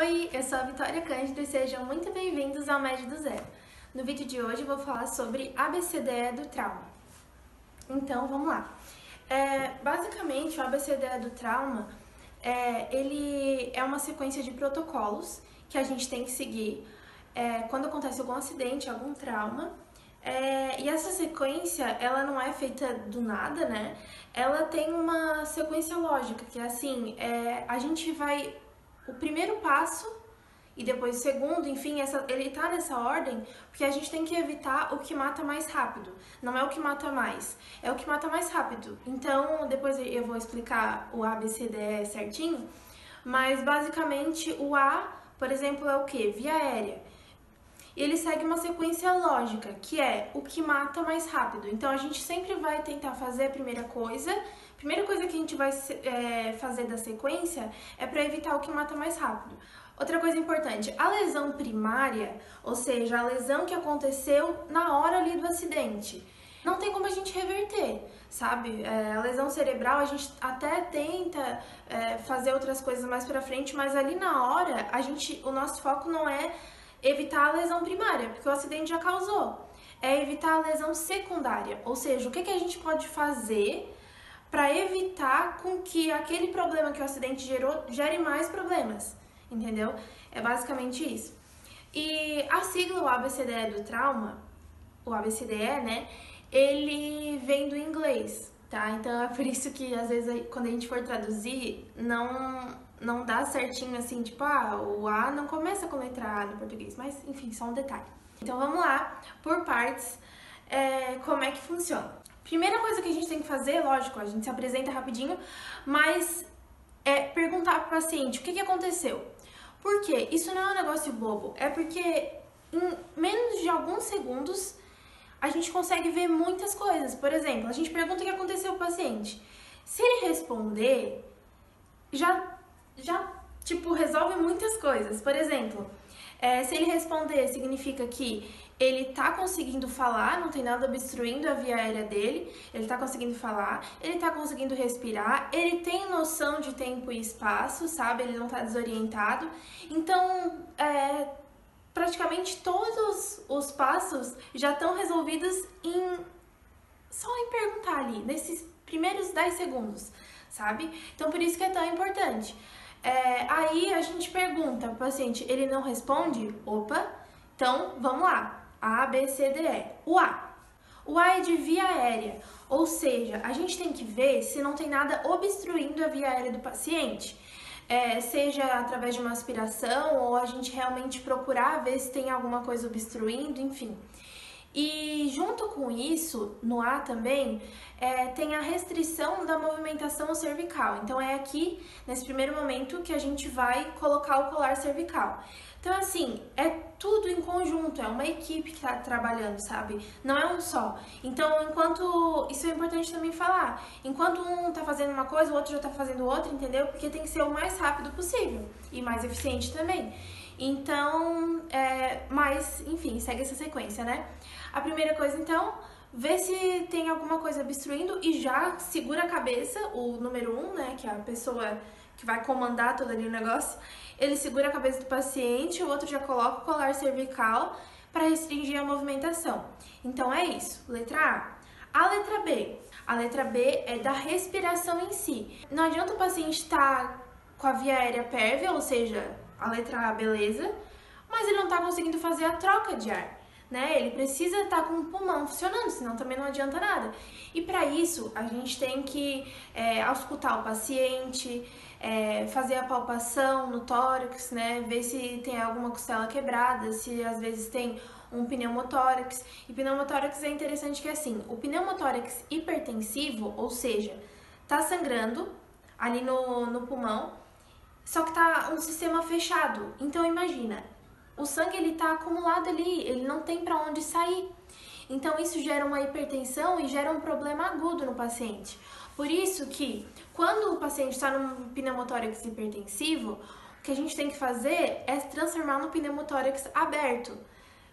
Oi, eu sou a Vitória Cândido e sejam muito bem-vindos ao Med do Zero. No vídeo de hoje eu vou falar sobre ABCDE do trauma. Então, vamos lá. Basicamente, o ABCDE do trauma, ele é uma sequência de protocolos que a gente tem que seguir quando acontece algum acidente, algum trauma. E essa sequência, ela não é feita do nada, né? Ela tem uma sequência lógica, que é assim, a gente vai... O primeiro passo e depois o segundo, enfim, ele tá nessa ordem porque a gente tem que evitar o que mata mais rápido. Não é o que mata mais, é o que mata mais rápido. Então, depois eu vou explicar o A, B, C, D, E certinho, mas basicamente o A, por exemplo, é o quê? Via aérea. E ele segue uma sequência lógica, que é o que mata mais rápido. Então, a gente sempre vai tentar fazer a primeira coisa que a gente vai fazer da sequência é para evitar o que mata mais rápido. Outra coisa importante, a lesão primária, ou seja, a lesão que aconteceu na hora ali do acidente, não tem como a gente reverter, sabe? A lesão cerebral, a gente até tenta fazer outras coisas mais pra frente, mas ali na hora, o nosso foco não é evitar a lesão primária, porque o acidente já causou. É evitar a lesão secundária, ou seja, o que a gente pode fazer para evitar com que aquele problema que o acidente gerou gere mais problemas, entendeu? É basicamente isso. E a sigla, o ABCDE do trauma, o ABCDE, né, ele vem do inglês, tá? Então é por isso que às vezes quando a gente for traduzir, não dá certinho assim, tipo, o A não começa com letra A no português, mas enfim, só um detalhe. Então vamos lá, por partes, como é que funciona. Primeira coisa que a gente tem que fazer, lógico, a gente se apresenta rapidinho, mas perguntar pro paciente o que aconteceu. Por quê? Isso não é um negócio bobo, é porque em menos de alguns segundos a gente consegue ver muitas coisas. Por exemplo, a gente pergunta o que aconteceu pro paciente. Se ele responder, já tipo, resolve muitas coisas. Por exemplo, se ele responder, significa que ele tá conseguindo falar, não tem nada obstruindo a via aérea dele, ele tá conseguindo falar, ele tá conseguindo respirar, ele tem noção de tempo e espaço, sabe? Ele não tá desorientado. Então, praticamente todos os passos já estão resolvidos só em perguntar ali, nesses primeiros 10 segundos, sabe? Então, por isso que é tão importante. Aí a gente pergunta pro paciente, ele não responde? Opa, então vamos lá. A, B, C, D, E. O A. O A é de via aérea, ou seja, a gente tem que ver se não tem nada obstruindo a via aérea do paciente. Seja através de uma aspiração ou a gente realmente procurar ver se tem alguma coisa obstruindo, enfim. E junto com isso, no A também, tem a restrição da movimentação cervical. Então é aqui, nesse primeiro momento, que a gente vai colocar o colar cervical. Então assim, é tudo em conjunto, é uma equipe que tá trabalhando, sabe? Não é um só. Então, isso é importante também falar. Enquanto um tá fazendo uma coisa, o outro já tá fazendo outra, entendeu? Porque tem que ser o mais rápido possível e mais eficiente também. Então, mas, enfim, segue essa sequência, né? A primeira coisa, então, vê se tem alguma coisa obstruindo e já segura a cabeça, o número 1, né, que é a pessoa que vai comandar todo ali o negócio, ele segura a cabeça do paciente, o outro já coloca o colar cervical para restringir a movimentação. Então, é isso. Letra A. A letra B. A letra B é da respiração em si. Não adianta o paciente estar com a via aérea pérvia, ou seja, a letra A, beleza, mas ele não está conseguindo fazer a troca de ar, né? Ele precisa estar com o pulmão funcionando, senão também não adianta nada. E para isso, a gente tem que auscultar o paciente, fazer a palpação no tórax, né? Ver se tem alguma costela quebrada, se às vezes tem um pneumotórax. E pneumotórax é interessante que assim, o pneumotórax hipertensivo, ou seja, tá sangrando ali no pulmão, só que tá um sistema fechado. Então imagina, o sangue ele tá acumulado ali, ele não tem para onde sair. Então isso gera uma hipertensão e gera um problema agudo no paciente. Por isso que quando o paciente está num pneumotórax hipertensivo, o que a gente tem que fazer é transformar no pneumotórax aberto,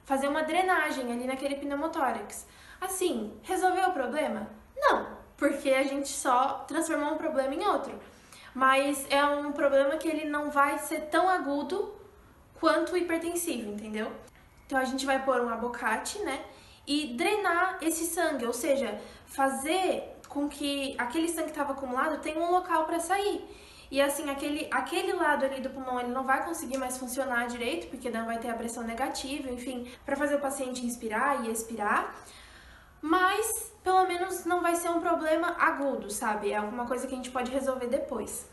fazer uma drenagem ali naquele pneumotórax. Assim, resolveu o problema? Não, porque a gente só transformou um problema em outro. mas é um problema que ele não vai ser tão agudo quanto o hipertensivo, entendeu? Então a gente vai pôr um abocate, né, e drenar esse sangue, ou seja, fazer com que aquele sangue que estava acumulado tenha um local para sair. E assim, aquele lado ali do pulmão, ele não vai conseguir mais funcionar direito, porque não vai ter a pressão negativa, enfim, para fazer o paciente inspirar e expirar. Mas, pelo menos, não vai ser um problema agudo, sabe? É alguma coisa que a gente pode resolver depois.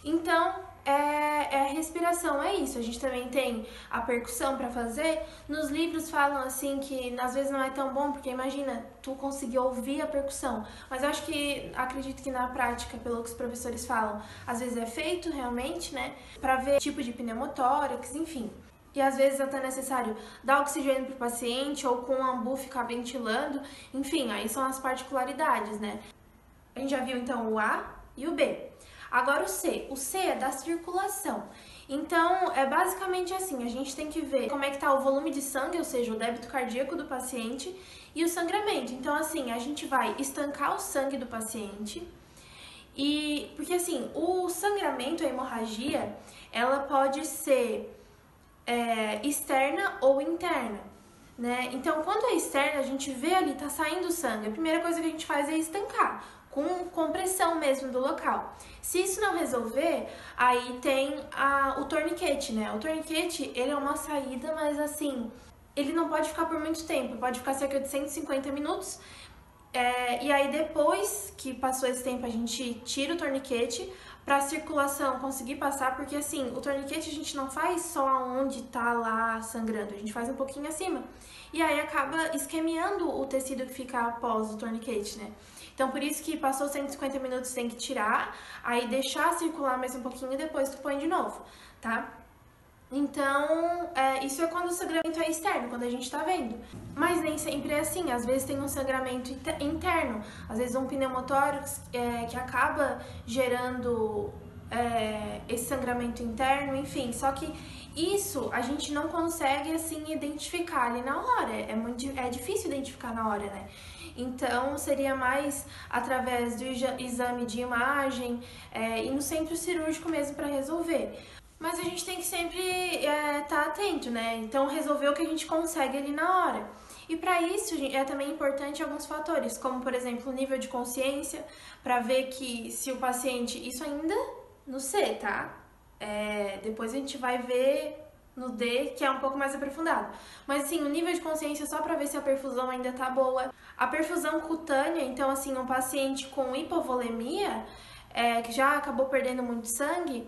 Então, a respiração, é isso. A gente também tem a percussão para fazer. Nos livros falam assim que às vezes não é tão bom, porque imagina, tu conseguir ouvir a percussão. Mas eu acho que, acredito que na prática, pelo que os professores falam, às vezes é feito realmente, né? Para ver tipo de pneumotórax, enfim. E às vezes até é necessário dar oxigênio para o paciente ou com o ambu ficar ventilando. Enfim, aí são as particularidades, né? A gente já viu então o A e o B. Agora o C. O C é da circulação. Então, é basicamente assim, a gente tem que ver como é que tá o volume de sangue, ou seja, o débito cardíaco do paciente e o sangramento. Então, assim, a gente vai estancar o sangue do paciente porque assim, o sangramento, a hemorragia, ela pode ser externa ou interna, né? Então, quando é externa, a gente vê ali, tá saindo sangue. A primeira coisa que a gente faz é estancar, com compressão mesmo do local. Se isso não resolver, aí tem o torniquete, né? O torniquete, ele é uma saída, mas assim, ele não pode ficar por muito tempo, pode ficar cerca de 150 minutos. E aí depois que passou esse tempo, a gente tira o torniquete para a circulação conseguir passar, porque assim, o torniquete a gente não faz só onde tá lá sangrando, a gente faz um pouquinho acima. E aí acaba esquemiando o tecido que fica após o torniquete, né? Então por isso que passou 150 minutos tem que tirar, aí deixar circular mais um pouquinho e depois tu põe de novo, tá? Então, isso é quando o sangramento é externo, quando a gente tá vendo. Mas nem sempre é assim, às vezes tem um sangramento interno, às vezes um pneumotórax que acaba gerando esse sangramento interno, enfim. Só que isso a gente não consegue, assim, identificar ali na hora, é difícil identificar na hora, né? Então, seria mais através do exame de imagem e no centro cirúrgico mesmo para resolver. Mas a gente tem que sempre estar atento, né? Então, resolver o que a gente consegue ali na hora. E para isso é também importante alguns fatores, como por exemplo o nível de consciência, para ver que se o paciente, isso ainda no C, tá? Depois a gente vai ver no D, que é um pouco mais aprofundado. Mas assim, o nível de consciência só para ver se a perfusão ainda tá boa. A perfusão cutânea, então assim, um paciente com hipovolemia, que já acabou perdendo muito sangue,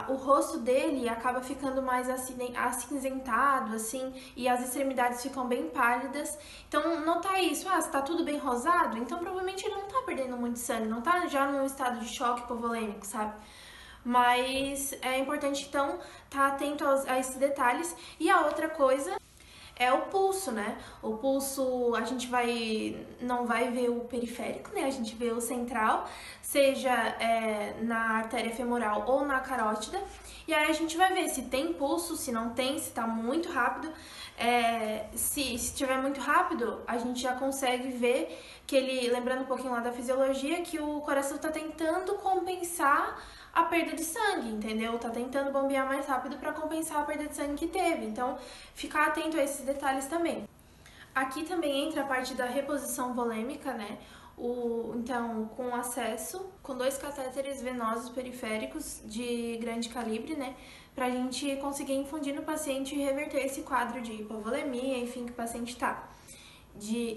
o rosto dele acaba ficando mais acinzentado, assim, e as extremidades ficam bem pálidas. Então, notar isso, se tá tudo bem rosado, então provavelmente ele não tá perdendo muito sangue, não tá já num estado de choque hipovolêmico, sabe? Mas é importante, então, estar atento a esses detalhes. E a outra coisa é o pulso, né? O pulso, a gente não vai ver o periférico, né? A gente vê o central, seja na artéria femoral ou na carótida. E aí a gente vai ver se tem pulso, se não tem, se tá muito rápido. Se estiver muito rápido, a gente já consegue ver que lembrando um pouquinho lá da fisiologia, que o coração tá tentando compensar a perda de sangue, entendeu? Tá tentando bombear mais rápido para compensar a perda de sangue que teve. Então, ficar atento a esses detalhes também. Aqui também entra a parte da reposição volêmica, né? Então, com acesso, com 2 catéteres venosos periféricos de grande calibre, né? Pra gente conseguir infundir no paciente e reverter esse quadro de hipovolemia, enfim, que o paciente tá.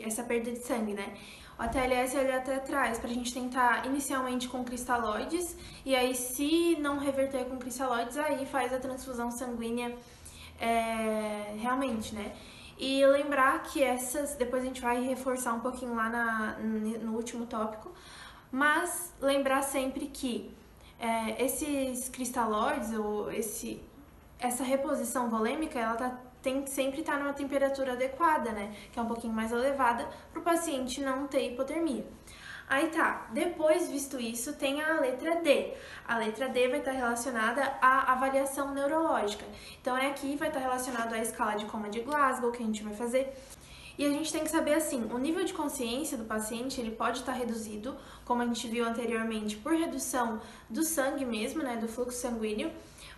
Essa perda de sangue, né? O ATLS ele até traz pra gente tentar inicialmente com cristalóides e aí se não reverter com cristalóides, aí faz a transfusão sanguínea realmente, né? E lembrar que depois a gente vai reforçar um pouquinho lá no último tópico, mas lembrar sempre que esses cristalóides ou essa reposição volêmica, ela tem que sempre estar numa temperatura adequada, né? Que é um pouquinho mais elevada, para o paciente não ter hipotermia. Aí tá, depois visto isso, tem a letra D. A letra D vai estar relacionada à avaliação neurológica. Então aqui vai estar relacionado à escala de coma de Glasgow, que a gente vai fazer. E a gente tem que saber assim, o nível de consciência do paciente, ele pode estar reduzido, como a gente viu anteriormente, por redução do sangue mesmo, né, do fluxo sanguíneo,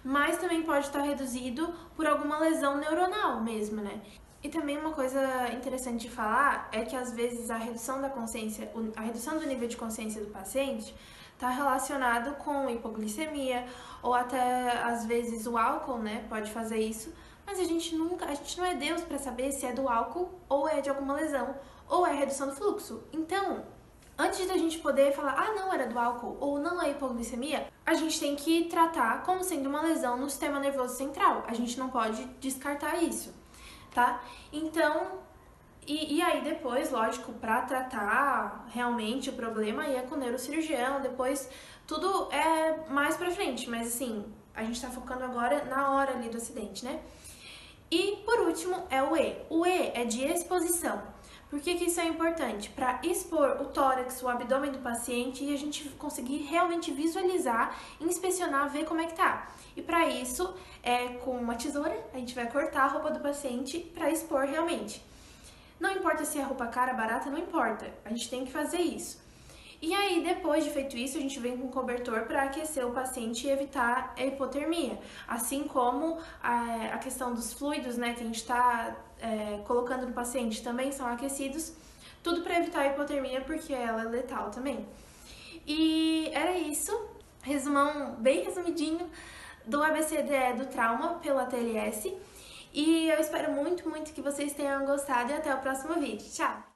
mas também pode estar reduzido por alguma lesão neuronal mesmo, né? E também uma coisa interessante de falar é que às vezes a redução da consciência, a redução do nível de consciência do paciente está relacionado com hipoglicemia ou até às vezes o álcool, né, pode fazer isso, mas a gente não é Deus para saber se é do álcool ou é de alguma lesão ou é redução do fluxo. Então, antes da gente poder falar, ah, não, era do álcool ou não é hipoglicemia, a gente tem que tratar como sendo uma lesão no sistema nervoso central. A gente não pode descartar isso, tá? Então, e aí depois, lógico, pra tratar realmente o problema, aí é com o neurocirurgião, depois tudo é mais pra frente, mas assim, a gente tá focando agora na hora ali do acidente, né? E por último é o E. O E é de exposição. Por que isso é importante? Para expor o tórax, o abdômen do paciente e a gente conseguir realmente visualizar, inspecionar, ver como é que tá. E para isso, com uma tesoura, a gente vai cortar a roupa do paciente para expor realmente. Não importa se é roupa cara, barata, não importa. A gente tem que fazer isso. E aí, depois de feito isso, a gente vem com cobertor para aquecer o paciente e evitar a hipotermia. Assim como a questão dos fluidos, né, que a gente está colocando no paciente também são aquecidos. Tudo para evitar a hipotermia, porque ela é letal também. E era isso. Resumão bem resumidinho do ABCDE do trauma pelo ATLS. E eu espero muito, muito que vocês tenham gostado e até o próximo vídeo. Tchau!